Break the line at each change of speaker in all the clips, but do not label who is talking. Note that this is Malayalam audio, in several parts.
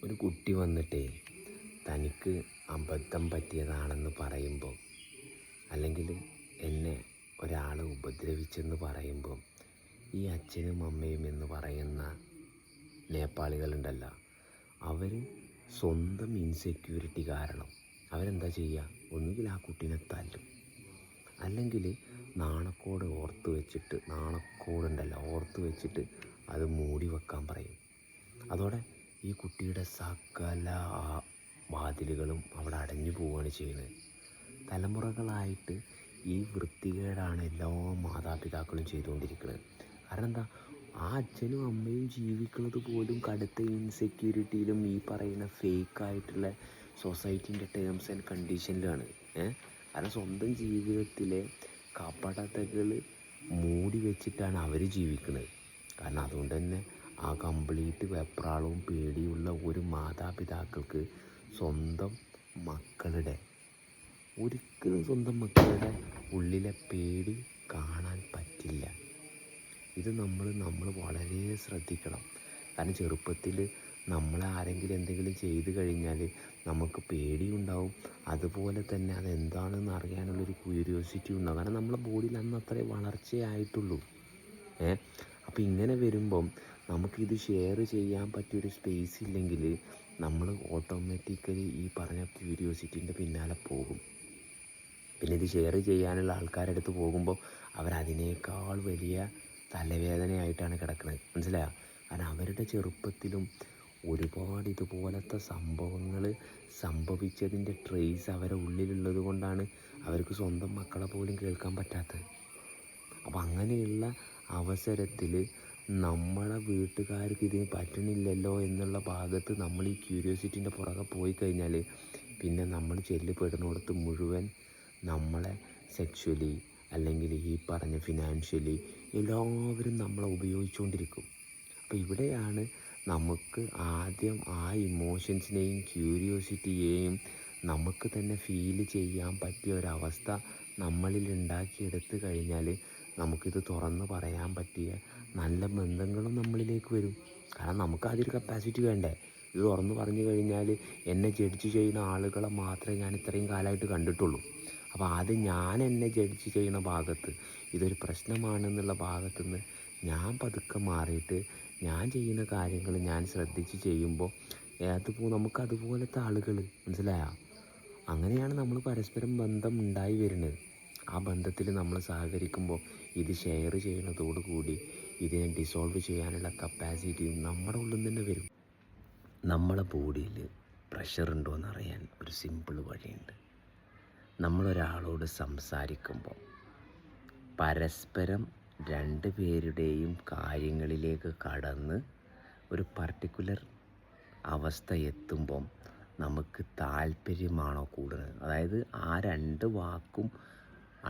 ഒരു കുട്ടി വന്നിട്ടേ തനിക്ക് അബദ്ധം പറ്റിയതാണെന്ന് പറയുമ്പോൾ, അല്ലെങ്കിൽ എന്നെ ഒരാൾ ഉപദ്രവിച്ചെന്ന് പറയുമ്പോൾ, ഈ അച്ഛനും അമ്മയും എന്ന് പറയുന്ന നേപ്പാളികളുണ്ടല്ലോ, അവർ സ്വന്തം ഇൻസെക്യൂരിറ്റി കാരണം അവരെന്താ ചെയ്യുക? ഒന്നുകിൽ ആ കുട്ടീനെ തല്ലും, അല്ലെങ്കിൽ നാണക്കോടുണ്ടല്ലോ ഓർത്ത് വെച്ചിട്ട് അത് മൂടി വെക്കാൻ പറയും. അതോടെ ഈ കുട്ടിയുടെ സകല വാതിലുകളും അവിടെ അടഞ്ഞു പോവുകയാണ് ചെയ്യുന്നത്. തലമുറകളായിട്ട് ഈ വൃത്തികേടാണ് എല്ലാ മാതാപിതാക്കളും ചെയ്തുകൊണ്ടിരിക്കുന്നത്. കാരണം എന്താ? ആ അച്ഛനും അമ്മയും ജീവിക്കുന്നത് പോലും കടുത്ത ഇൻസെക്യൂരിറ്റിയിലും ഈ പറയുന്ന ഫേക്കായിട്ടുള്ള സൊസൈറ്റീൻ്റെ ടേംസ് ആൻഡ് കണ്ടീഷനിലാണ്. കാരണം സ്വന്തം ജീവിതത്തിലെ കപടതകൾ മൂടി വെച്ചിട്ടാണ് അവർ ജീവിക്കുന്നത്. കാരണം അതുകൊണ്ട് തന്നെ ആ കംപ്ലീറ്റ് വെപ്രാളവും പേടിയുള്ള ഒരു മാതാപിതാക്കൾക്ക് ഒരിക്കലും സ്വന്തം മക്കളുടെ ഉള്ളിലെ പേടി കാണാൻ പറ്റില്ല. ഇത് നമ്മൾ വളരെ ശ്രദ്ധിക്കണം. കാരണം ചെറുപ്പത്തിൽ നമ്മളെ ആരെങ്കിലും എന്തെങ്കിലും ചെയ്തു കഴിഞ്ഞാൽ നമുക്ക് പേടിയുണ്ടാവും, അതുപോലെ തന്നെ അതെന്താണെന്ന് അറിയാനുള്ളൊരു ക്യൂരിയോസിറ്റി ഉണ്ടാവും. കാരണം നമ്മളെ ബോഡിയിൽ അന്ന് അത്രേ വളർച്ചയായിട്ടുള്ളൂ. അപ്പോൾ ഇങ്ങനെ വരുമ്പം നമുക്കിത് ഷെയർ ചെയ്യാൻ പറ്റിയൊരു സ്പേസ് ഇല്ലെങ്കിൽ നമ്മൾ ഓട്ടോമാറ്റിക്കലി ഈ പറഞ്ഞ ക്യൂരിയോസിറ്റീൻ്റെ പിന്നാലെ പോകും. പിന്നെ ഇത് ഷെയർ ചെയ്യാനുള്ള ആൾക്കാരുടെ അടുത്ത് പോകുമ്പോൾ അവരതിനേക്കാൾ വലിയ തലവേദനയായിട്ടാണ് കിടക്കുന്നത്. മനസ്സിലായോ? കാരണം അവരുടെ ചെറുപ്പത്തിലും ഒരുപാട് ഇതുപോലത്തെ സംഭവങ്ങൾ സംഭവിച്ചതിൻ്റെ ട്രേസ് അവരുടെ ഉള്ളിലുള്ളത് കൊണ്ടാണ് അവർക്ക് സ്വന്തം മക്കളെ പോലും കേൾക്കാൻ പറ്റാത്തത്. അപ്പോൾ അങ്ങനെയുള്ള അവസരത്തിൽ നമ്മളെ വീട്ടുകാർക്ക് ഇതിന് പറ്റണില്ലല്ലോ എന്നുള്ള ഭാഗത്ത് നമ്മൾ ഈ ക്യൂരിയോസിറ്റീൻ്റെ പുറകെ പോയി കഴിഞ്ഞാൽ പിന്നെ നമ്മൾ ചെല്ലുപെടുന്നിടത്ത് മുഴുവൻ നമ്മളെ സെക്ഷുവലി അല്ലെങ്കിൽ ഈ പറഞ്ഞ ഫിനാൻഷ്യലി എല്ലാവരും നമ്മളെ ഉപയോഗിച്ചുകൊണ്ടിരിക്കും. അപ്പോൾ ഇവിടെയാണ് നമുക്ക് ആദ്യം ആ ഇമോഷൻസിനെയും ക്യൂരിയോസിറ്റിയെയും നമുക്ക് തന്നെ ഫീൽ ചെയ്യാൻ പറ്റിയ ഒരവസ്ഥ നമ്മളിൽ ഉണ്ടാക്കിയെടുത്ത് കഴിഞ്ഞാൽ നമുക്കിത് തുറന്ന് പറയാൻ പറ്റിയ നല്ല ബന്ധങ്ങളും നമ്മളിലേക്ക് വരും. കാരണം നമുക്ക് ആദ്യം കപ്പാസിറ്റി വേണ്ടേ? ഇത് തുറന്ന് പറഞ്ഞു കഴിഞ്ഞാൽ എന്നെ ജഡ്ജ് ചെയ്യുന്ന ആളുകളെ മാത്രമേ ഞാൻ ഇത്രയും കാലമായിട്ട് കണ്ടിട്ടുള്ളൂ. അപ്പോൾ ആദ്യം ഞാൻ എന്നെ ജഡ്ജ് ചെയ്യുന്ന ഭാഗത്ത് ഇതൊരു പ്രശ്നമാണെന്നുള്ള ഭാഗത്തുനിന്ന് ഞാൻ പതുക്കെ മാറിയിട്ട് ഞാൻ ചെയ്യുന്ന കാര്യങ്ങൾ ഞാൻ ശ്രദ്ധിച്ച് ചെയ്യുമ്പോൾ നമുക്കതുപോലത്തെ ആളുകൾ, മനസ്സിലായോ? അങ്ങനെയാണ് നമ്മൾ പരസ്പരം ബന്ധം ഉണ്ടായി വരുന്നത്. ആ ബന്ധത്തിൽ നമ്മൾ സഹകരിക്കുമ്പോൾ ഇത് ഷെയർ ചെയ്യുന്നതോടുകൂടി ഇതിനെ ഡിസോൾവ് ചെയ്യാനുള്ള കപ്പാസിറ്റിയും നമ്മുടെ ഉള്ളിൽ തന്നെ വരും. നമ്മളെ ബോഡിയിൽ പ്രഷർ ഉണ്ടോ എന്നറിയാൻ ഒരു സിമ്പിൾ വഴിയുണ്ട്. നമ്മളൊരാളോട് സംസാരിക്കുമ്പോൾ പരസ്പരം രണ്ട് പേരുടെയും കാര്യങ്ങളിലേക്ക് കടന്ന് ഒരു പർട്ടിക്കുലർ അവസ്ഥ എത്തുമ്പം നമുക്ക് താല്പര്യമാണോ കൂടുന്നത്? അതായത് ആ രണ്ട് വാക്കും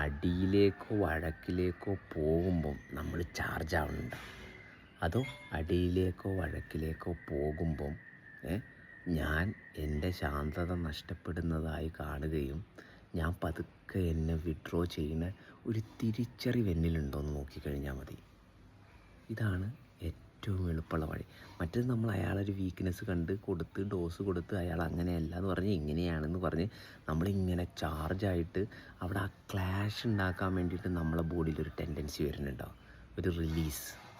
അടിയിലേക്കോ വഴക്കിലേക്കോ പോകുമ്പം നമ്മൾ ചാർജ് ആവുന്നുണ്ടോ? അതോ അടിയിലേക്കോ വഴക്കിലേക്കോ പോകുമ്പം ഞാൻ എൻ്റെ ശാന്തത നഷ്ടപ്പെടുന്നതായി കാണുകയും ഞാൻ പതുക്കെ എന്നെ വിഡ്രോ ചെയ്യുന്ന ഒരു തിരിച്ചറിവ് എന്നിലുണ്ടോയെന്ന് നോക്കിക്കഴിഞ്ഞാൽ മതി. ഇതാണ് ഏറ്റവും എളുപ്പമുള്ള വഴി. മറ്റേത് നമ്മൾ അയാളൊരു വീക്ക്നെസ് കണ്ട് ഡോസ് കൊടുത്ത് അയാൾ അങ്ങനെയല്ല എന്ന് പറഞ്ഞ് ഇങ്ങനെയാണെന്ന് പറഞ്ഞ് നമ്മളിങ്ങനെ ചാർജായിട്ട് അവിടെ ആ ക്ലാഷ് ഉണ്ടാക്കാൻ വേണ്ടിയിട്ട് നമ്മളെ ബോഡിയിലൊരു ടെൻഡൻസി വരുന്നുണ്ടോ? ഒരു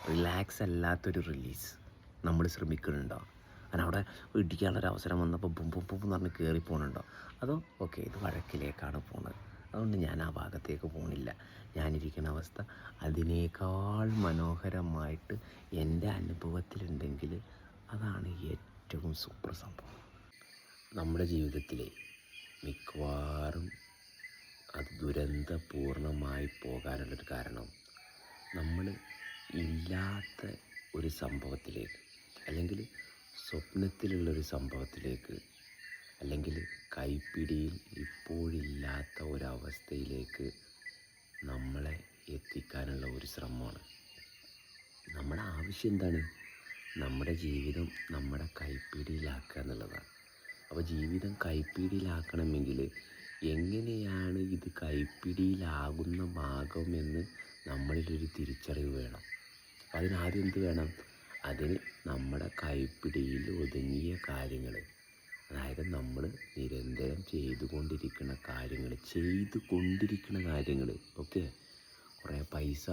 റിലാക്സ് അല്ലാത്തൊരു റിലീസ് നമ്മൾ ശ്രമിക്കുന്നുണ്ടോ? കാരണം അവിടെ ഇടിക്കാനുള്ളൊരു അവസരം വന്നപ്പോൾ ബും എന്ന് പറഞ്ഞ് കയറിപ്പോകുന്നുണ്ടോ? അതോ ഓക്കെ ഇത് വഴക്കിലേക്കാണ് പോകുന്നത്, അതുകൊണ്ട് ഞാൻ ആ ഭാഗത്തേക്ക് പോകുന്നില്ല, ഞാനിരിക്കുന്ന അവസ്ഥ അതിനേക്കാൾ മനോഹരമായിട്ട് എൻ്റെ അനുഭവത്തിലുണ്ടെങ്കിൽ അതാണ് ഏറ്റവും സൂപ്പർ സംഭവം. നമ്മുടെ ജീവിതത്തിലെ മിക്കവാറും അത് ദുരന്തപൂർണമായി പോകാനുള്ളൊരു കാരണം നമ്മൾ ഇല്ലാത്ത ഒരു സംഭവത്തിലേക്ക്, അല്ലെങ്കിൽ സ്വപ്നത്തിലുള്ളൊരു സംഭവത്തിലേക്ക്, അല്ലെങ്കിൽ കൈപ്പിടിയിൽ ഇപ്പോഴില്ലാത്ത ഒരവസ്ഥയിലേക്ക് നമ്മളെ എത്തിക്കാനുള്ള ഒരു ശ്രമമാണ്. നമ്മുടെ ആവശ്യം എന്താണ്? നമ്മുടെ ജീവിതം നമ്മുടെ കൈപ്പിടിയിലാക്കുക എന്നുള്ളതാണ്. അപ്പോൾ ജീവിതം കൈപ്പിടിയിലാക്കണമെങ്കിൽ എങ്ങനെയാണ് ഇത് കൈപ്പിടിയിലാകുന്ന ഭാഗമെന്ന് നമ്മളിലൊരു തിരിച്ചറിവ് വേണം. അപ്പോൾ അതിനാദ്യം എന്ത് വേണം? അതിന് നമ്മുടെ കൈപ്പിടിയിൽ ഒതുങ്ങിയ കാര്യങ്ങൾ, അതായത് നമ്മൾ നിരന്തരം ചെയ്തുകൊണ്ടിരിക്കുന്ന കാര്യങ്ങൾ ഓക്കെ. കുറേ പൈസ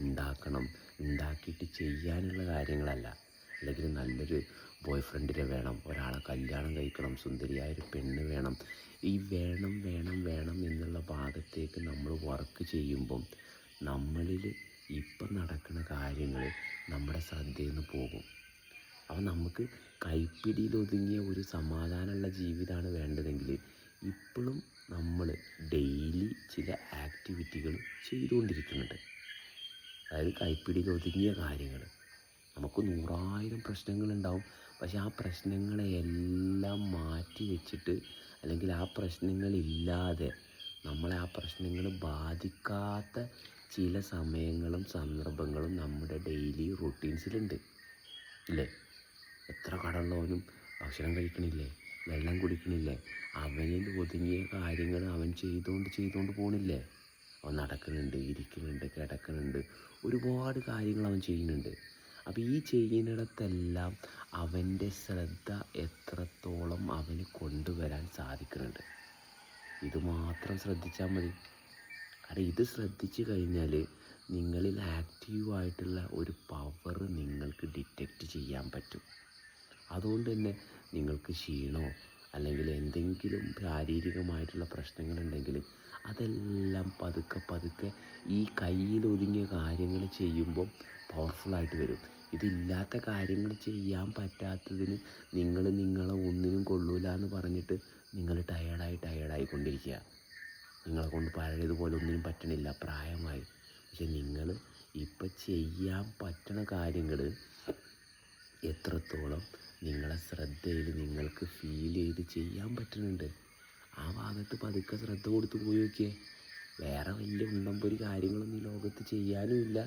ഉണ്ടാക്കിയിട്ട് ചെയ്യാനുള്ള കാര്യങ്ങളല്ല. അല്ലെങ്കിൽ നല്ലൊരു ബോയ് ഫ്രണ്ടിനെ വേണം, ഒരാളെ കല്യാണം കഴിക്കണം, സുന്ദരിയായൊരു പെണ്ണ് വേണം. ഈ വേണം എന്നുള്ള ഭാഗത്തേക്ക് നമ്മൾ വർക്ക് ചെയ്യുമ്പം നമ്മളിൽ ഇപ്പം നടക്കുന്ന കാര്യങ്ങൾ നമ്മുടെ ശ്രദ്ധയിൽ നിന്ന് പോകും. അപ്പം നമുക്ക് കൈപ്പിടിയിൽ ഒതുങ്ങിയ ഒരു സമാധാനമുള്ള ജീവിതമാണ് വേണ്ടതെങ്കിൽ ഇപ്പോഴും നമ്മൾ ഡെയിലി ചില ആക്ടിവിറ്റികൾ ചെയ്തുകൊണ്ടിരിക്കുന്നുണ്ട്. അതായത് കൈപ്പിടിയിൽ ഒതുങ്ങിയ കാര്യങ്ങൾ. നമുക്ക് 100,000 പ്രശ്നങ്ങളുണ്ടാവും. പക്ഷെ ആ പ്രശ്നങ്ങളെയെല്ലാം മാറ്റി വെച്ചിട്ട്, അല്ലെങ്കിൽ ആ പ്രശ്നങ്ങളില്ലാതെ നമ്മളെ ആ പ്രശ്നങ്ങൾ ബാധിക്കാത്ത ചില സമയങ്ങളും സന്ദർഭങ്ങളും നമ്മുടെ ഡെയിലി റൂട്ടീൻസിലുണ്ട് ഇല്ലേ? എത്ര കടമുള്ളവനും ഭക്ഷണം കഴിക്കണില്ലേ, വെള്ളം കുടിക്കണില്ലേ? അവനിൽ ഒതുങ്ങിയ കാര്യങ്ങൾ അവൻ ചെയ്തുകൊണ്ട് പോകണില്ലേ? അവൻ നടക്കുന്നുണ്ട്, ഇരിക്കുന്നുണ്ട്, കിടക്കുന്നുണ്ട്, ഒരുപാട് കാര്യങ്ങൾ അവൻ ചെയ്യുന്നുണ്ട്. അപ്പോൾ ഈ ചെയ്യുന്നിടത്തെല്ലാം അവൻ്റെ ശ്രദ്ധ എത്രത്തോളം അവന് കൊണ്ടുവരാൻ സാധിക്കുന്നുണ്ട്, ഇത് മാത്രം ശ്രദ്ധിച്ചാൽ മതി. കാരണം ഇത് ശ്രദ്ധിച്ചു കഴിഞ്ഞാൽ നിങ്ങളിൽ ആക്റ്റീവായിട്ടുള്ള ഒരു പവർ നിങ്ങൾക്ക് ഡിറ്റക്റ്റ് ചെയ്യാൻ പറ്റും. അതുകൊണ്ട് തന്നെ നിങ്ങൾക്ക് ക്ഷീണമോ അല്ലെങ്കിൽ എന്തെങ്കിലും ശാരീരികമായിട്ടുള്ള പ്രശ്നങ്ങളുണ്ടെങ്കിൽ അതെല്ലാം പതുക്കെ ഈ കയ്യിലൊതുങ്ങിയ കാര്യങ്ങൾ ചെയ്യുമ്പോൾ പവർഫുള്ളായിട്ട് വരും. ഇതില്ലാത്ത കാര്യങ്ങൾ ചെയ്യാൻ പറ്റാത്തതിന് നിങ്ങളെ ഒന്നിനും കൊള്ളൂല എന്ന് പറഞ്ഞിട്ട് നിങ്ങൾ ടയേർഡായിക്കൊണ്ടിരിക്കുക. നിങ്ങളെ കൊണ്ട് പഴയതുപോലെ ഒന്നിനും പറ്റണില്ല, പ്രായമായി. പക്ഷെ നിങ്ങൾ ഇപ്പം ചെയ്യാൻ പറ്റണ കാര്യങ്ങൾ എത്രത്തോളം നിങ്ങളെ ശ്രദ്ധയിൽ നിങ്ങൾക്ക് ഫീൽ ചെയ്ത് ചെയ്യാൻ പറ്റുന്നുണ്ട്, ആ ഭാഗത്ത് പതുക്കെ ശ്രദ്ധ കൊടുത്ത് പോയി നോക്കിയേ. വേറെ വലിയ ഉണ്ടമ്പൊരു കാര്യങ്ങളൊന്നും ഈ ലോകത്ത് ചെയ്യാനുമില്ല.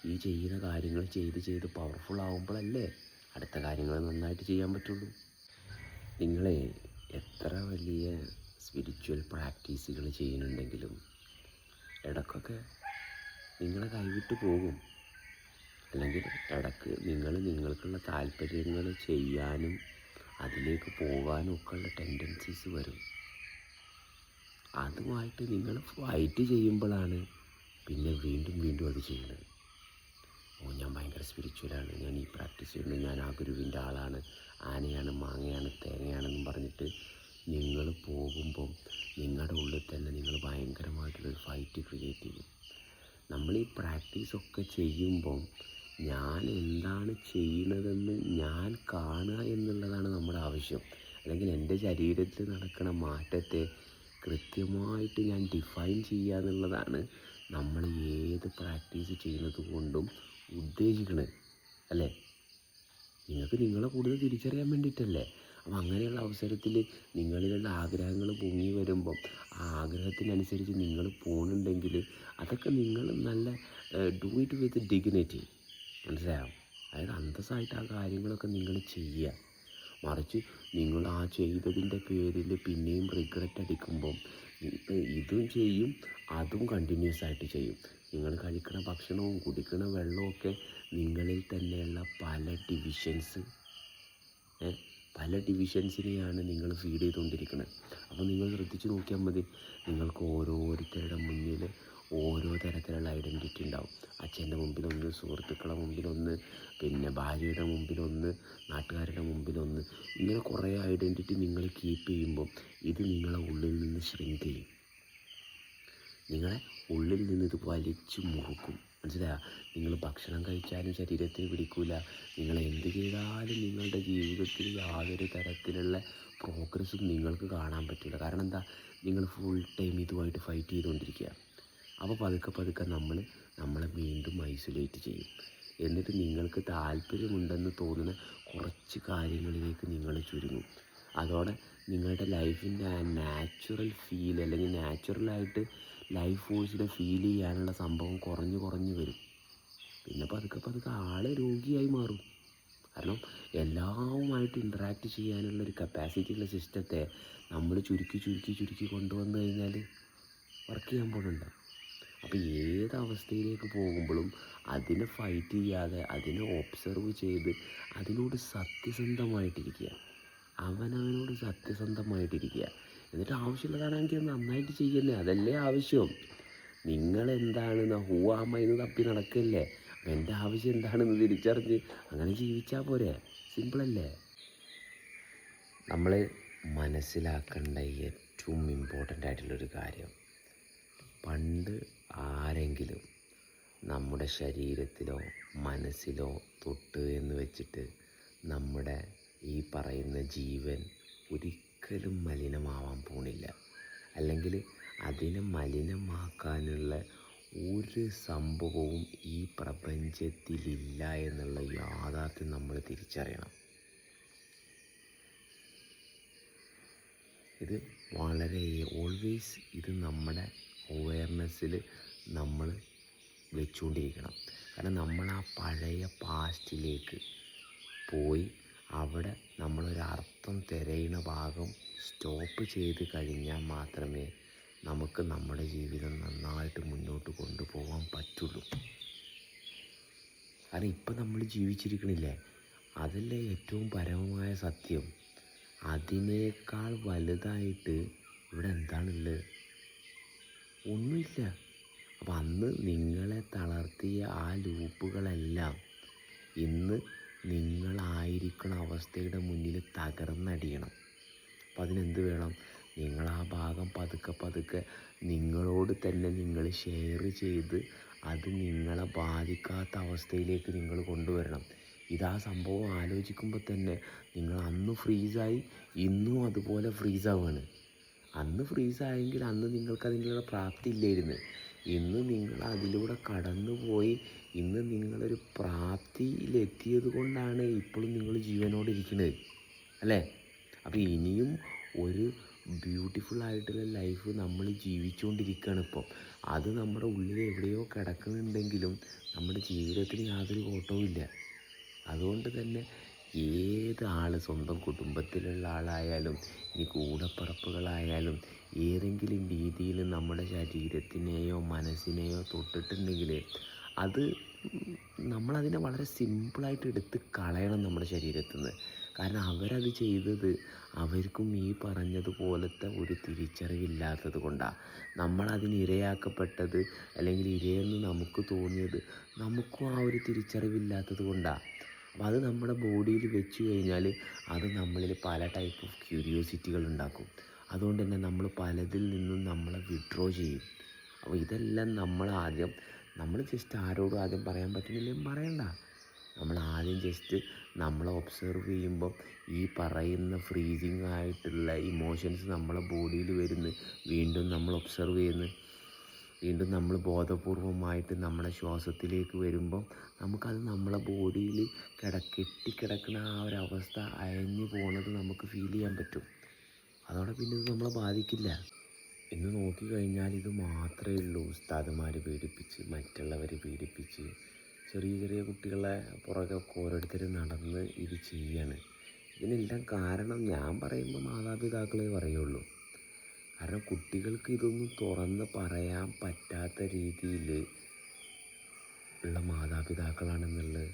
ഈ ചെയ്യുന്ന കാര്യങ്ങൾ ചെയ്ത് പവർഫുൾ ആകുമ്പോഴല്ലേ അടുത്ത കാര്യങ്ങൾ നന്നായിട്ട് ചെയ്യാൻ പറ്റുള്ളൂ. നിങ്ങളെ എത്ര വലിയ സ്പിരിച്വൽ പ്രാക്ടീസുകൾ ചെയ്യുന്നുണ്ടെങ്കിലും ഇടയ്ക്കൊക്കെ നിങ്ങളെ കൈവിട്ട് പോകും. അല്ലെങ്കിൽ ഇടയ്ക്ക് നിങ്ങൾക്കുള്ള താല്പര്യങ്ങൾ ചെയ്യാനും അതിലേക്ക് പോകാനും ഒക്കെയുള്ള ടെൻഡൻസീസ് വരും. അതുമായിട്ട് നിങ്ങൾ ഫൈറ്റ് ചെയ്യുമ്പോഴാണ് പിന്നെ വീണ്ടും അത് ചെയ്യുന്നത്. ഞാൻ ഭയങ്കര സ്പിരിച്വലാണ്, ഞാൻ ഈ പ്രാക്ടീസ് ചെയ്യുന്നത്, ഞാൻ ആ ഗുരുവിൻ്റെ ആളാണ്, ആനയാണ് മാങ്ങയാണ് തേങ്ങയാണെന്നും പറഞ്ഞിട്ട് നിങ്ങൾ പോകുമ്പം നിങ്ങളുടെ ഉള്ളിൽ തന്നെ നിങ്ങൾ ഭയങ്കരമായിട്ടുള്ളൊരു ഫൈറ്റ് ക്രിയേറ്റ് ചെയ്യും. നമ്മൾ ഈ പ്രാക്ടീസൊക്കെ ചെയ്യുമ്പം ഞാൻ എന്താണ് ചെയ്യുന്നതെന്ന് ഞാൻ കാണുക എന്നുള്ളതാണ് നമ്മുടെ ആവശ്യം. അല്ലെങ്കിൽ എൻ്റെ ശരീരത്തിൽ നടക്കുന്ന മാറ്റത്തെ കൃത്യമായിട്ട് ഞാൻ ഡിഫൈൻ ചെയ്യുക എന്നുള്ളതാണ് നമ്മൾ ഏത് പ്രാക്ടീസ് ചെയ്യുന്നത് കൊണ്ടും ഉദ്ദേശിക്കുന്നത് അല്ലേ? നിങ്ങൾക്ക് നിങ്ങളെ കൂടുതൽ തിരിച്ചറിയാൻ വേണ്ടിയിട്ടല്ലേ? അപ്പം അങ്ങനെയുള്ള അവസരത്തിൽ നിങ്ങളിലുള്ള ആഗ്രഹങ്ങൾ പൊങ്ങി വരുമ്പം ആ ആഗ്രഹത്തിനനുസരിച്ച് നിങ്ങൾ പോകുന്നുണ്ടെങ്കിൽ അതൊക്കെ നിങ്ങൾ നല്ല ഡു ഇറ്റ് വിത്ത് ഡിഗ്നിറ്റി, മനസ്സിലാവും? അതായത് അന്തസ്സായിട്ട് ആ കാര്യങ്ങളൊക്കെ നിങ്ങൾ ചെയ്യുക. മറിച്ച് നിങ്ങൾ ആ ചെയ്തതിൻ്റെ പേരിൽ പിന്നെയും റിഗ്രറ്റ് അടിക്കുമ്പം ഇതും ചെയ്യും അതും കണ്ടിന്യൂസ് ആയിട്ട് ചെയ്യും. നിങ്ങൾ കഴിക്കുന്ന ഭക്ഷണവും കുടിക്കുന്ന വെള്ളവും ഒക്കെ നിങ്ങളിൽ തന്നെയുള്ള പല ഡിവിഷൻസിനെയാണ് നിങ്ങൾ ഫീഡ് ചെയ്തുകൊണ്ടിരിക്കുന്നത്. അപ്പോൾ നിങ്ങൾ ശ്രദ്ധിച്ച് നോക്കിയാൽ മതി, നിങ്ങൾക്ക് ഓരോരുത്തരുടെ മുന്നിൽ ഓരോ തരത്തിലുള്ള ഐഡൻറ്റിറ്റി ഉണ്ടാവും. അച്ഛൻ്റെ മുമ്പിലൊന്ന്, സുഹൃത്തുക്കളുടെ മുമ്പിലൊന്ന്, പിന്നെ ഭാര്യയുടെ മുമ്പിലൊന്ന്, നാട്ടുകാരുടെ മുമ്പിലൊന്ന്, ഇങ്ങനെ കുറേ ഐഡൻറ്റിറ്റി നിങ്ങൾ കീപ്പ് ചെയ്യുമ്പോൾ ഇത് നിങ്ങളെ ഉള്ളിൽ നിന്ന് ഷ്രിങ്ക് ചെയ്യും. നിങ്ങളെ ഉള്ളിൽ നിന്ന് ഇത് വലിച്ചു മുറുക്കും, മനസ്സിലായോ? നിങ്ങൾ ഭക്ഷണം കഴിച്ചാലും ശരീരത്തിന് പിടിക്കില്ല, നിങ്ങൾ എന്ത് ചെയ്താലും നിങ്ങളുടെ ജീവിതത്തിൽ യാതൊരു തരത്തിലുള്ള പ്രോഗ്രസ്സും നിങ്ങൾക്ക് കാണാൻ പറ്റില്ല. കാരണം എന്താ? നിങ്ങൾ ഫുൾ ടൈം ഇതുമായിട്ട് ഫൈറ്റ് ചെയ്തുകൊണ്ടിരിക്കുക. അപ്പോൾ പതുക്കെ നമ്മളെ വീണ്ടും ഐസൊലേറ്റ് ചെയ്യും. എന്നിട്ട് നിങ്ങൾക്ക് താല്പര്യമുണ്ടെന്ന് തോന്നുന്ന കുറച്ച് കാര്യങ്ങളിലേക്ക് നിങ്ങൾ ചുരുങ്ങും. അതോടെ നിങ്ങളുടെ ലൈഫിൻ്റെ ആ നാച്ചുറൽ ഫീൽ, അല്ലെങ്കിൽ നാച്ചുറലായിട്ട് ലൈഫ് ഫോഴ്സിനെ ഫീൽ ചെയ്യാനുള്ള സംഭവം കുറഞ്ഞു വരും. പിന്നെ പതുക്കെ ആൾ രോഗിയായി മാറും. കാരണം എല്ലാവുമായിട്ട് ഇൻറ്ററാക്ട് ചെയ്യാനുള്ളൊരു കപ്പാസിറ്റിയുള്ള സിസ്റ്റത്തെ നമ്മൾ ചുരുക്കി കൊണ്ടുവന്നു കഴിഞ്ഞാൽ വർക്ക് ചെയ്യാൻ പോകുന്നുണ്ട്. അപ്പോൾ ഏത് അവസ്ഥയിലേക്ക് പോകുമ്പോഴും അതിനെ ഫൈറ്റ് ചെയ്യാതെ അതിനെ ഒബ്സർവ് ചെയ്ത് അതിനോട് സത്യസന്ധമായിട്ടിരിക്കുക, അവനവനോട് സത്യസന്ധമായിട്ടിരിക്കുക. എന്നിട്ട് ആവശ്യമുള്ളതാണെങ്കിൽ നന്നായിട്ട് ചെയ്യല്ലേ, അതല്ലേ ആവശ്യം. നിങ്ങളെന്താണെന്ന് ഹൂ ആമയെന്ന് തപ്പി നടക്കല്ലേ. എൻ്റെ ആവശ്യം എന്താണെന്ന് തിരിച്ചറിഞ്ഞ് അങ്ങനെ ജീവിച്ചാൽ പോരെ, സിമ്പിളല്ലേ. നമ്മൾ മനസ്സിലാക്കേണ്ട ഏറ്റവും ഇമ്പോർട്ടൻ്റ് ആയിട്ടുള്ളൊരു കാര്യം, പണ്ട് ആരെങ്കിലും നമ്മുടെ ശരീരത്തിലോ മനസ്സിലോ തൊട്ട് എന്ന് വെച്ചിട്ട് നമ്മുടെ ഈ പറയുന്ന ജീവൻ ഒരിക്കലും മലിനമാവാൻ പോണില്ല. അല്ലെങ്കിൽ അതിനെ മലിനമാക്കാനുള്ള ഒരു സംഭവവും ഈ പ്രപഞ്ചത്തിലില്ല എന്നുള്ള യാഥാർത്ഥ്യം നമ്മൾ തിരിച്ചറിയണം. ഇത് വളരെ ഓൾവേസ് ഇത് നമ്മുടെ അവെയർനെസ്സിൽ നമ്മൾ വെച്ചുകൊണ്ടിരിക്കണം. കാരണം നമ്മൾ ആ പഴയ പാസ്റ്റിലേക്ക് പോയി അവിടെ നമ്മളൊരർത്ഥം തിരയുന്ന ഭാഗം സ്റ്റോപ്പ് ചെയ്ത് കഴിഞ്ഞാൽ മാത്രമേ നമുക്ക് നമ്മുടെ ജീവിതം നന്നായിട്ട് മുന്നോട്ട് കൊണ്ടുപോകാൻ പറ്റുള്ളൂ. കാരണം ഇപ്പം നമ്മൾ ജീവിച്ചിരിക്കണില്ലേ, അതല്ലേ ഏറ്റവും പരമമായ സത്യം. അതിനേക്കാൾ വലുതായിട്ട് ഇവിടെ എന്താണുള്ളത്? ഒന്നുമില്ല. അപ്പം അന്ന് നിങ്ങളെ തളർത്തിയ ആ ലൂപ്പുകളെല്ലാം ഇന്ന് നിങ്ങളായിരിക്കണ അവസ്ഥയുടെ മുന്നിൽ തകർന്നടിയണം. അപ്പം അതിനെന്ത് വേണം? നിങ്ങൾ ആ ഭാഗം പതുക്കെ നിങ്ങളോട് തന്നെ നിങ്ങൾ ഷെയർ ചെയ്ത് അത് നിങ്ങളെ ബാധിക്കാത്ത അവസ്ഥയിലേക്ക് നിങ്ങൾ കൊണ്ടുവരണം. ഇതാ സംഭവം ആലോചിക്കുമ്പോൾ തന്നെ നിങ്ങൾ അന്ന് ഫ്രീസായി, ഇന്നും അതുപോലെ ഫ്രീസാവാണ്. അന്ന് ഫ്രീസായെങ്കിൽ അന്ന് നിങ്ങൾക്കതിനുള്ള പ്രാപ്തി ഇല്ലായിരുന്നു. ഇന്ന് നിങ്ങൾ അതിലൂടെ കടന്നുപോയി ഇന്ന് നിങ്ങളൊരു പ്രാപ്തിയിലെത്തിയത് കൊണ്ടാണ് ഇപ്പോഴും നിങ്ങൾ ജീവനോടെ ഇരിക്കുന്നത്, അല്ലേ? അപ്പോൾ ഇനിയും ഒരു ബ്യൂട്ടിഫുള്ളായിട്ടുള്ള ലൈഫ് നമ്മൾ ജീവിച്ചുകൊണ്ടിരിക്കുകയാണ് ഇപ്പോൾ. അത് നമ്മുടെ ഉള്ളിൽ എവിടെയോ കിടക്കുന്നുണ്ടെങ്കിലും നമ്മുടെ ജീവിതത്തിന് യാതൊരു കോട്ടവും ഇല്ല. അതുകൊണ്ട് തന്നെ ഏത് ആൾ, സ്വന്തം കുടുംബത്തിലുള്ള ആളായാലും ഇനി കൂടപ്പിറപ്പുകളായാലും ഏതെങ്കിലും രീതിയിൽ നമ്മുടെ ശരീരത്തിനെയോ മനസ്സിനെയോ തൊട്ടിട്ടുണ്ടെങ്കിൽ അത് നമ്മളതിനെ വളരെ സിമ്പിളായിട്ട് എടുത്ത് കളയണം നമ്മുടെ ശരീരത്തിൽ നിന്ന്. കാരണം അവരത് ചെയ്തത് അവർക്കും ഈ പറഞ്ഞതുപോലത്തെ ഒരു തിരിച്ചറിവില്ലാത്തത് കൊണ്ടാണ്. നമ്മളതിന് ഇരയാക്കപ്പെട്ടത് അല്ലെങ്കിൽ ഇരയെന്ന് നമുക്ക് തോന്നിയത് നമുക്കും ആ ഒരു തിരിച്ചറിവില്ലാത്തത് കൊണ്ടാണ്. അപ്പോൾ അത് നമ്മുടെ ബോഡിയിൽ വെച്ച് കഴിഞ്ഞാൽ അത് നമ്മളിൽ പല ടൈപ്പ് ഓഫ് ക്യൂരിയോസിറ്റികൾ ഉണ്ടാക്കും. അതുകൊണ്ട് തന്നെ നമ്മൾ പലതിൽ നിന്നും നമ്മളെ വിഡ്രോ ചെയ്യും. അപ്പോൾ ഇതെല്ലാം നമ്മൾ ജസ്റ്റ് ആരോടും ആദ്യം പറയാൻ പറ്റുന്നില്ലെങ്കിൽ പറയണ്ട. നമ്മൾ ആദ്യം ജസ്റ്റ് നമ്മളെ ഒബ്സർവ് ചെയ്യുമ്പം ഈ പറയുന്ന ഫ്രീസിങ് ആയിട്ടുള്ള ഇമോഷൻസ് നമ്മളെ ബോഡിയിൽ വരുന്നു, വീണ്ടും നമ്മൾ ഒബ്സർവ് ചെയ്യുന്നു, വീണ്ടും നമ്മൾ ബോധപൂർവമായിട്ട് നമ്മുടെ ശ്വാസത്തിലേക്ക് വരുമ്പം നമുക്കത് നമ്മളെ ബോഡിയിൽ കെട്ടിക്കിടക്കുന്ന ആ ഒരു അവസ്ഥ അയഞ്ഞു പോകുന്നത് നമുക്ക് ഫീൽ ചെയ്യാൻ പറ്റും. അതോടെ പിന്നെ ഇത് നമ്മളെ ബാധിക്കില്ല. ഇന്ന് നോക്കിക്കഴിഞ്ഞാൽ ഇത് മാത്രമേ ഉള്ളൂ. ഉസ്താദുമാർ പീഡിപ്പിച്ച്, മറ്റുള്ളവർ പീഡിപ്പിച്ച്, ചെറിയ കുട്ടികളെ പുറകെ ഓരോരുത്തർ നടന്ന് ഇത് ചെയ്യാണ്. ഇതിനെല്ലാം കാരണം ഞാൻ പറയുമ്പോൾ മാതാപിതാക്കളെ പറയുള്ളൂ. കാരണം കുട്ടികൾക്ക് ഇതൊന്നും തുറന്ന് പറയാൻ പറ്റാത്ത രീതിയിൽ ഉള്ള മാതാപിതാക്കളാണെന്നുള്ളത്.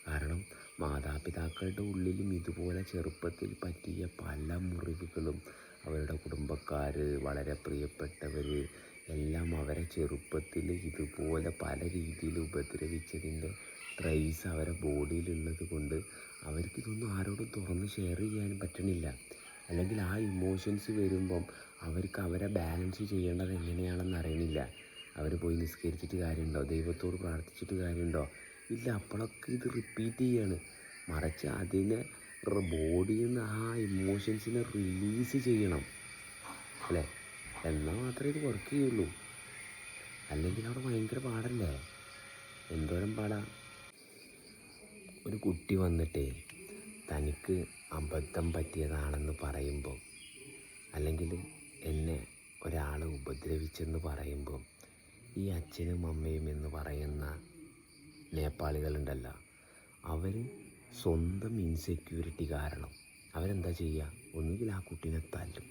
കാരണം മാതാപിതാക്കളുടെ ഉള്ളിലും ഇതുപോലെ ചെറുപ്പത്തിൽ പറ്റിയ പല മുറിവുകളും അവരുടെ കുടുംബക്കാർ, വളരെ പ്രിയപ്പെട്ടവർ എല്ലാം അവരെ ചെറുപ്പത്തിൽ ഇതുപോലെ പല രീതിയിൽ ഉപദ്രവിച്ചതിൻ്റെ ട്രേസ് അവരെ ബോഡിയിലുള്ളത് കൊണ്ട് അവർക്കിതൊന്നും ആരോടും തുറന്ന് ഷെയർ ചെയ്യാൻ പറ്റണില്ല. അല്ലെങ്കിൽ ആ ഇമോഷൻസ് വരുമ്പം അവർക്ക് അവരെ ബാലൻസ് ചെയ്യേണ്ടത് എങ്ങനെയാണെന്ന് അറിയണില്ല. അവർ പോയി നിസ്കരിച്ചിട്ട് കാര്യമുണ്ടോ? ദൈവത്തോട് പ്രാർത്ഥിച്ചിട്ട് കാര്യമുണ്ടോ? ഇല്ല. അപ്പോഴൊക്കെ ഇത് റിപ്പീറ്റ് ചെയ്യാണ്. മറിച്ച് അതിനെ ബോഡിയിൽ നിന്ന് ആ ഇമോഷൻസിനെ റിലീസ് ചെയ്യണം, അല്ലേ? എന്നാൽ മാത്രമേ ഇത് വർക്ക് ചെയ്യുള്ളൂ. അല്ലെങ്കിൽ അവിടെ ഭയങ്കര പാടല്ലേ, എന്തോരം പാടാ. ഒരു കുട്ടി വന്നിട്ടേ തനിക്ക് അബദ്ധം പറ്റിയതാണെന്ന് പറയുമ്പോൾ, അല്ലെങ്കിൽ എന്നെ ഒരാൾ ഉപദ്രവിച്ചെന്ന് പറയുമ്പോൾ, ഈ അച്ഛനും അമ്മയും എന്ന് പറയുന്ന നേപ്പാളികളുണ്ടല്ലോ, അവർ സ്വന്തം ഇൻസെക്യൂരിറ്റി കാരണം അവരെന്താ ചെയ്യുക? ഒന്നുകിൽ ആ കുട്ടീനെ തല്ലും,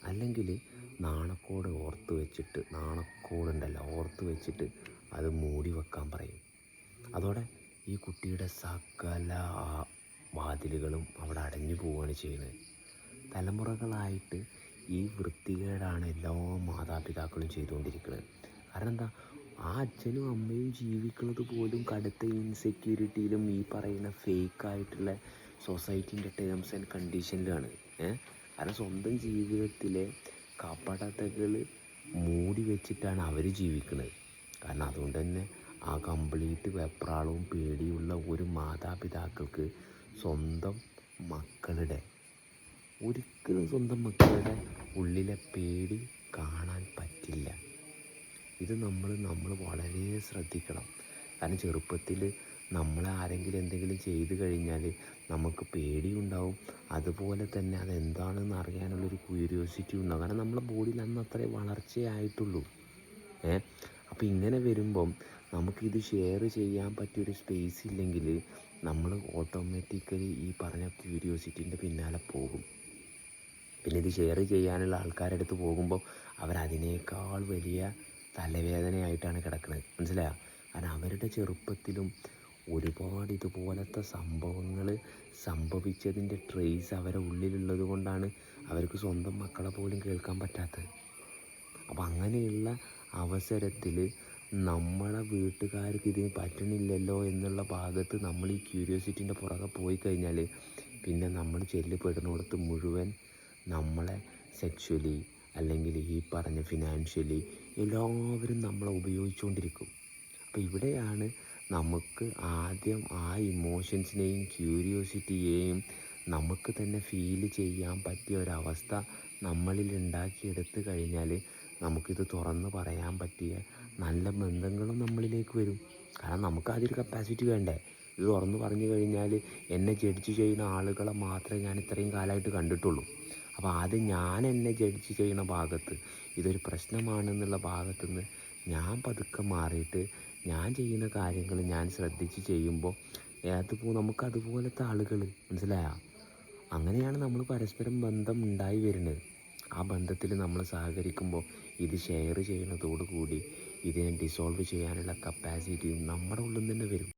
അല്ലെങ്കിൽ നാണക്കോടുണ്ടല്ലോ ഓർത്ത് വെച്ചിട്ട് അത് മൂടി വെക്കാൻ പറയും. അതോടെ ഈ കുട്ടിയുടെ സകല വാതിലുകളും അവിടെ അടഞ്ഞു പോവുകയാണ് ചെയ്യുന്നത്. തലമുറകളായിട്ട് ഈ വൃത്തികേടാണ് എല്ലാ മാതാപിതാക്കളും ചെയ്തുകൊണ്ടിരിക്കുന്നത്. കാരണം എന്താ, ആ അച്ഛനും അമ്മയും ജീവിക്കുന്നത് പോലും കടുത്ത ഇൻസെക്യൂരിറ്റിയിലും ഈ പറയുന്ന ഫേക്കായിട്ടുള്ള സൊസൈറ്റീൻ്റെ ടേംസ് ആൻഡ് കണ്ടീഷനിലാണ്. കാരണം സ്വന്തം ജീവിതത്തിലെ കപടതകൾ മൂടി വെച്ചിട്ടാണ് അവർ ജീവിക്കുന്നത്. കാരണം അതുകൊണ്ട് തന്നെ ആ കംപ്ലീറ്റ് വെപ്രാളവും പേടിയുള്ള ഒരു മാതാപിതാക്കൾക്ക് ഒരിക്കലും സ്വന്തം മക്കളുടെ ഉള്ളിലെ പേടി കാണാൻ പറ്റില്ല. ഇത് നമ്മൾ വളരെ ശ്രദ്ധിക്കണം. കാരണം ചെറുപ്പത്തിൽ നമ്മളെ ആരെങ്കിലും എന്തെങ്കിലും ചെയ്തു കഴിഞ്ഞാൽ നമുക്ക് പേടിയുണ്ടാവും, അതുപോലെ തന്നെ അതെന്താണെന്ന് അറിയാനുള്ളൊരു ക്യൂരിയോസിറ്റി ഉണ്ടാവും. കാരണം നമ്മളെ ബോഡിയിൽ അന്ന് അത്രേ വളർച്ചയായിട്ടുള്ളൂ. അപ്പോൾ ഇങ്ങനെ വരുമ്പം നമുക്കിത് ഷെയർ ചെയ്യാൻ പറ്റിയൊരു സ്പേസ് ഇല്ലെങ്കിൽ നമ്മൾ ഓട്ടോമാറ്റിക്കലി ഈ പറഞ്ഞ ക്യൂരിയോസിറ്റീൻ്റെ പിന്നാലെ പോകും. പിന്നെ ഇത് ഷെയർ ചെയ്യാനുള്ള ആൾക്കാരുടെ അടുത്ത് പോകുമ്പോൾ അവരതിനേക്കാൾ വലിയ തലവേദനയായിട്ടാണ് കിടക്കുന്നത്. മനസ്സിലായോ? കാരണം അവരുടെ ചെറുപ്പത്തിലും ഒരുപാട് ഇതുപോലത്തെ സംഭവങ്ങൾ സംഭവിച്ചതിൻ്റെ ട്രേസ് അവരുടെ ഉള്ളിലുള്ളത് കൊണ്ടാണ് അവർക്ക് സ്വന്തം മക്കളെ പോലും കേൾക്കാൻ പറ്റാത്തത്. അപ്പം അങ്ങനെയുള്ള അവസരത്തിൽ നമ്മളെ വീട്ടുകാർക്ക് ഇതിന് പറ്റണില്ലല്ലോ എന്നുള്ള ഭാഗത്ത് നമ്മൾ ഈ ക്യൂരിയോസിറ്റീൻ്റെ പുറകെ പോയി കഴിഞ്ഞാൽ പിന്നെ നമ്മൾ ചെല്ലുപെടുന്നിടത്ത് മുഴുവൻ നമ്മളെ സെക്ഷുവലി അല്ലെങ്കിൽ ഈ പറഞ്ഞ ഫിനാൻഷ്യലി എല്ലാവരും നമ്മളെ ഉപയോഗിച്ചുകൊണ്ടിരിക്കും. അപ്പോൾ ഇവിടെയാണ് നമുക്ക് ആദ്യം ആ ഇമോഷൻസിനെയും ക്യൂരിയോസിറ്റിയെയും നമുക്ക് തന്നെ ഫീൽ ചെയ്യാൻ പറ്റിയ ഒരവസ്ഥ നമ്മളിൽ ഉണ്ടാക്കിയെടുത്ത് കഴിഞ്ഞാൽ നമുക്കിത് തുറന്ന് പറയാൻ പറ്റിയ നല്ല ബന്ധങ്ങളും നമ്മളിലേക്ക് വരും. കാരണം നമുക്ക് ആദ്യം കപ്പാസിറ്റി വേണ്ടേ. ഇത് തുറന്ന് പറഞ്ഞു കഴിഞ്ഞാൽ എന്നെ ജഡ്ജ് ചെയ്യുന്ന ആളുകളെ മാത്രമേ ഞാൻ ഇത്രയും കാലമായിട്ട് കണ്ടിട്ടുള്ളൂ. അപ്പോൾ ആദ്യം ഞാൻ എന്നെ ജഡ്ജ് ചെയ്യുന്ന ഭാഗത്ത് ഇതൊരു പ്രശ്നമാണെന്നുള്ള ഭാഗത്തുനിന്ന് ഞാൻ പതുക്കെ മാറിയിട്ട് ഞാൻ ചെയ്യുന്ന കാര്യങ്ങൾ ഞാൻ ശ്രദ്ധിച്ച് ചെയ്യുമ്പോൾ നമുക്കതുപോലത്തെ ആളുകൾ, മനസ്സിലായോ? അങ്ങനെയാണ് നമ്മൾ പരസ്പരം ബന്ധം ഉണ്ടായി വരുന്നത്. ആ ബന്ധത്തിൽ നമ്മൾ സഹകരിക്കുമ്പോൾ ഇത് ഷെയർ ചെയ്യുന്നതോടുകൂടി ഇതിനെ ഡിസോൾവ് ചെയ്യാനുള്ള കപ്പാസിറ്റിയും നമ്മുടെ ഉള്ളിൽ തന്നെ വരും.